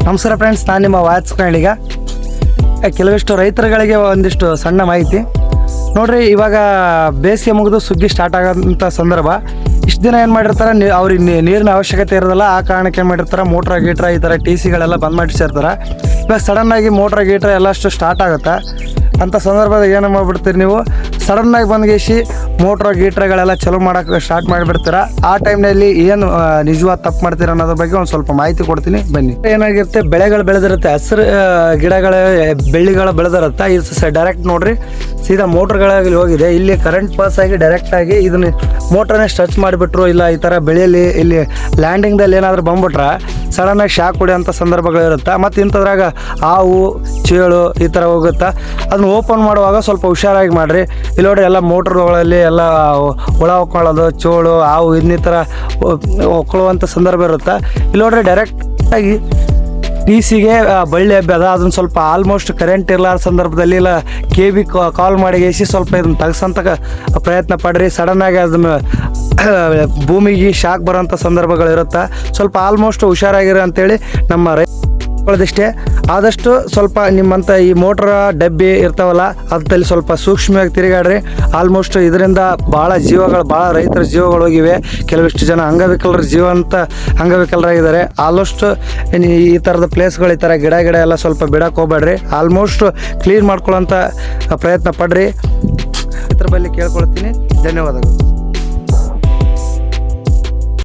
ನಮಸ್ಕಾರ ಫ್ರೆಂಡ್ಸ್, ನಾನು ನಿಮ್ಮ ವಾಚ್ಕಂಡಿಗ. ಕೆಲವಿಷ್ಟು ರೈತರುಗಳಿಗೆ ಒಂದಿಷ್ಟು ಸಣ್ಣ ಮಾಹಿತಿ ನೋಡ್ರಿ. ಇವಾಗ ಬೇಸಿಗೆ ಮುಗಿದು ಸುಗ್ಗಿ ಸ್ಟಾರ್ಟ್ ಆಗೋಂಥ ಸಂದರ್ಭ. ಇಷ್ಟು ದಿನ ಏನು ಮಾಡಿರ್ತಾರೆ, ಅವ್ರಿಗೆ ನೀರಿನ ಅವಶ್ಯಕತೆ ಇರೋದಿಲ್ಲ. ಆ ಕಾರಣಕ್ಕೆ ಏನು ಮಾಡಿರ್ತಾರೆ, ಮೋಟ್ರ ಗೀಟ್ರ ಈ ಥರ ಟಿ ಸಿಗಳೆಲ್ಲ ಬಂದ್ ಮಾಡಿಸಿರ್ತಾರೆ. ಇವಾಗ ಸಡನ್ನಾಗಿ ಮೋಟ್ರ ಗೀಟ್ರ ಎಲ್ಲಷ್ಟು ಸ್ಟಾರ್ಟ್ ಆಗುತ್ತೆ. ಅಂಥ ಸಂದರ್ಭದಾಗ ಏನು ಮಾಡಿಬಿಡ್ತೀರಿ, ನೀವು ಸಡನ್ನಾಗಿ ಬಂದ್ಗೇಸಿ ಮೋಟ್ರ ಗೀಟ್ರಗಳೆಲ್ಲ ಚಲೋ ಮಾಡೋಕ್ಕೆ ಸ್ಟಾರ್ಟ್ ಮಾಡಿಬಿಡ್ತೀರ. ಆ ಟೈಮ್ನಲ್ಲಿ ಏನು ನಿಜವಾದ ತಪ್ಪು ಮಾಡ್ತೀರ ಅನ್ನೋದ್ರ ಬಗ್ಗೆ ಒಂದು ಸ್ವಲ್ಪ ಮಾಹಿತಿ ಕೊಡ್ತೀನಿ, ಬನ್ನಿ. ಏನಾಗಿರುತ್ತೆ, ಬೆಳೆಗಳು ಬೆಳೆದಿರುತ್ತೆ, ಹಸಿರು ಗಿಡಗಳ ಬೆಳ್ಳಿಗಳು ಬೆಳೆದಿರುತ್ತೆ. ಇದು ಡೈರೆಕ್ಟ್ ನೋಡ್ರಿ, ಸೀದಾ ಮೋಟ್ರ್ಗಳಲ್ಲಿ ಹೋಗಿದೆ. ಇಲ್ಲಿ ಕರೆಂಟ್ ಪಾಸ್ ಆಗಿ ಡೈರೆಕ್ಟಾಗಿ ಇದನ್ನ ಮೋಟ್ರನ್ನೇ ಟಚ್ ಮಾಡಿಬಿಟ್ರು, ಇಲ್ಲ ಈ ಥರ ಬೆಳೆಯಲ್ಲಿ ಇಲ್ಲಿ ಲ್ಯಾಂಡಿಂಗ್ದಲ್ಲಿ ಏನಾದರೂ ಬಂದ್ಬಿಟ್ರೆ ಸಡನ್ನಾಗಿ ಶಾಕ್ ಹೊಡೆಯೋಂಥ ಸಂದರ್ಭಗಳಿರುತ್ತೆ. ಮತ್ತು ಇಂಥದ್ರಾಗ ಹಾವು ಚೇಳು ಈ ಥರ ಹೋಗುತ್ತೆ. ಅದನ್ನ ಓಪನ್ ಮಾಡುವಾಗ ಸ್ವಲ್ಪ ಹುಷಾರಾಗಿ ಮಾಡಿರಿ. ಇಲ್ಲಿ ನೋಡಿ, ಎಲ್ಲ ಮೋಟ್ರ್ಗಳಲ್ಲಿ ಎಲ್ಲ ಹುಳ ಹೊಕ್ಕೊಳ್ಳೋದು, ಚೋಳು ಹಾವು ಇನ್ನಿತರ ಹೊಕ್ಕೊಳ್ಳುವಂಥ ಸಂದರ್ಭ ಇರುತ್ತೆ. ಇಲ್ಲಿ ನೋಡ್ರಿ, ಡೈರೆಕ್ಟಾಗಿ ಟಿ ಸಿಗೆ ಬಳ್ಳಿ ಹಬ್ಬದ ಅದನ್ನು ಸ್ವಲ್ಪ ಆಲ್ಮೋಸ್ಟ್ ಕರೆಂಟ್ ಇರಲಾರ ಸಂದರ್ಭದಲ್ಲಿ ಇಲ್ಲ KB ಕಾಲ್ ಮಾಡಿ ಸ್ವಲ್ಪ ಇದನ್ನು ತೆಗ್ಸೋಂಥ ಪ್ರಯತ್ನ ಪಡ್ರಿ. ಸಡನ್ನಾಗಿ ಅದನ್ನು ಭೂಮಿಗೆ ಶಾಕ್ ಬರೋಂಥ ಸಂದರ್ಭಗಳಿರುತ್ತೆ. ಸ್ವಲ್ಪ ಆಲ್ಮೋಸ್ಟ್ ಹುಷಾರಾಗಿರಿ ಅಂತೇಳಿ ನಮ್ಮ ರೈತರದಿಷ್ಟೇ. ಆದಷ್ಟು ಸ್ವಲ್ಪ ನಿಮ್ಮಂಥ ಈ ಮೋಟ್ರ ಡಬ್ಬಿ ಇರ್ತಾವಲ್ಲ ಅದಲ್ಲಿ ಸ್ವಲ್ಪ ಸೂಕ್ಷ್ಮವಾಗಿ ತಿರುಗಾಡ್ರಿ. ಆಲ್ಮೋಸ್ಟ್ ಇದರಿಂದ ಭಾಳ ರೈತರ ಜೀವಗಳು ಹೋಗಿವೆ. ಕೆಲವಿಷ್ಟು ಜನ ಅಂಗವಿಕಲರಾಗಿದ್ದಾರೆ. ಆಲ್ಮೋಸ್ಟ್ ಈ ಥರದ ಪ್ಲೇಸ್ಗಳು, ಈ ಥರ ಗಿಡ ಎಲ್ಲ ಸ್ವಲ್ಪ ಬಿಡಕ್ಕೆ ಹೋಗ್ಬೇಡ್ರಿ. ಆಲ್ಮೋಸ್ಟ್ ಕ್ಲೀನ್ ಮಾಡ್ಕೊಳ್ಳೋಂಥ ಪ್ರಯತ್ನ ಪಡ್ರಿ. ಇದ್ರ ಬಗ್ಗೆ ಕೇಳ್ಕೊಳ್ತೀನಿ. ಧನ್ಯವಾದಗಳು.